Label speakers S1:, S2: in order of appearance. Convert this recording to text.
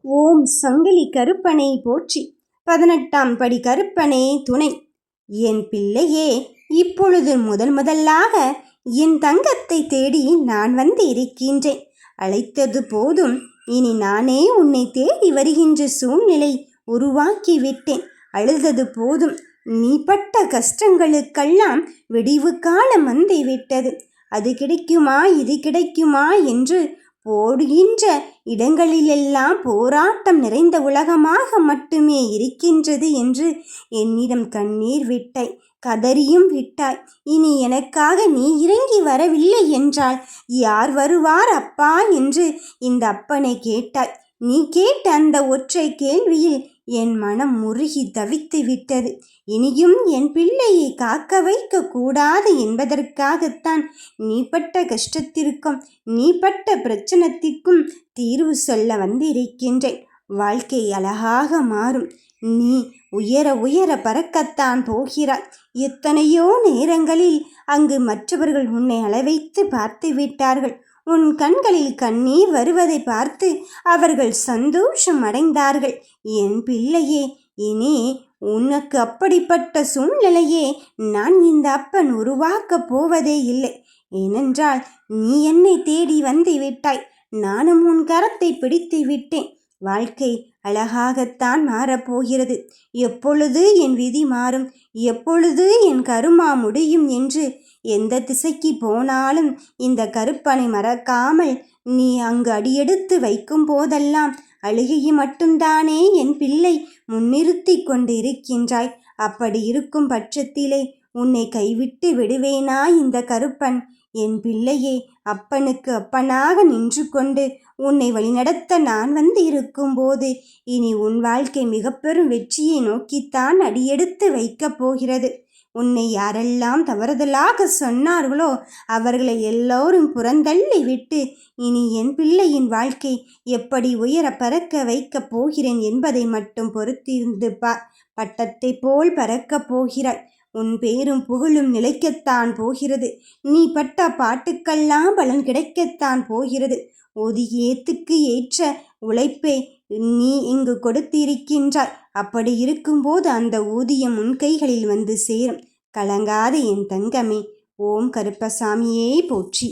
S1: ஓம் சங்கிலி கருப்பனை போற்றி. 18ஆம் படி கருப்பனே துணை. என் பிள்ளையே, இப்பொழுது முதலாக என் தங்கத்தை தேடி நான் வந்து இருக்கின்றேன். அழைத்தது போதும். இனி நானே உன்னை தேடி வருகின்ற சூழ்நிலை உருவாக்கி விட்டேன். அழுதது போதும். நீ பட்ட கஷ்டங்களுக்கெல்லாம் விடிவு காலம் வந்து விட்டது. அது கிடைக்குமா இது கிடைக்குமா என்று போடுகின்ற இடங்களிலெல்லாம் போராட்டம் நிறைந்த உலகமாக மட்டுமே இருக்கின்றது என்று என்னிடம் கண்ணீர் விட்டாய், கதறியும் விட்டாய். இனி எனக்காக நீ இறங்கி வரவில்லை என்றால் யார் வருவார் அப்பா என்று இந்த அப்பனை கேட்டாய். நீ கேட்ட அந்த ஒற்றை கேள்வியில் என் மனம் முருகி தவித்து விட்டது. இனியும் என் பிள்ளையை காக்க வைக்க கூடாது என்பதற்காகத்தான் நீ பட்ட கஷ்டத்திற்கும் நீ பட்ட பிரச்சனத்திற்கும் தீர்வு சொல்ல வந்திருக்கின்றேன். வாழ்க்கை அழகாக மாறும். நீ உயர உயர பறக்கத்தான் போகிறாய். எத்தனையோ நேரங்களில் அங்கு மற்றவர்கள் உன்னை அளவைத்து பார்த்து விட்டார்கள். உன் கண்களில் கண்ணீர் வருவதை பார்த்து அவர்கள் சந்தோஷம் அடைந்தார்கள். என் பிள்ளையே, இனி உனக்கு அப்படிப்பட்ட சூழ்நிலையே நான் இந்த அப்பன் உருவாக்கப் போவதே இல்லை. ஏனென்றால் நீ என்னை தேடி வந்து விட்டாய். நானும் உன் கரத்தை பிடித்து விட்டேன். வாழ்க்கை அழகாகத்தான் மாறப்போகிறது. எப்பொழுது என் விதி மாறும், எப்பொழுது என் கருமா முடியும் என்று எந்த திசைக்கு போனாலும் இந்த கருப்பனை மறக்காமல் நீ அங்கு அடியெடுத்து வைக்கும் போதெல்லாம் அழுகையை மட்டும்தானே என் பிள்ளை முன்னிறுத்தி கொண்டு இருக்கின்றாய். அப்படி இருக்கும் பட்சத்திலே உன்னை கைவிட்டு விடுவேனா இந்த கருப்பன்? என் பிள்ளையே, அப்பனுக்கு அப்பனாக நின்று கொண்டு உன்னை வழிநடத்த நான் வந்து இருக்கும்போது இனி உன் வாழ்க்கை மிக பெரும் வெற்றியை நோக்கித்தான் அடியெடுத்து வைக்கப் போகிறது. உன்னை யாரெல்லாம் தவறுதலாக சொன்னார்களோ அவர்களை எல்லோரும் புறந்தள்ளி விட்டு இனி என் பிள்ளையின் வாழ்க்கை எப்படி உயர பறக்க வைக்கப் போகிறேன் என்பதை மட்டும் பொறுத்திருந்து பார். பட்டத்தை போல் பறக்கப் போகிறாய். உன் பேரும் புகழும் நிலைக்கத்தான் போகிறது. நீ பட்ட பாட்டுக்கெல்லாம் பலன் கிடைக்கத்தான் போகிறது. ஊதியத்துக்கு ஏற்ற உழைப்பை நீ இங்கு கொடுத்திருக்கின்றாய். அப்படி இருக்கும்போது அந்த ஊதியம் உன் கைகளில் வந்து சேரும். கலங்காத என் தங்கமே. ஓம் கருப்பசாமியே போற்றி.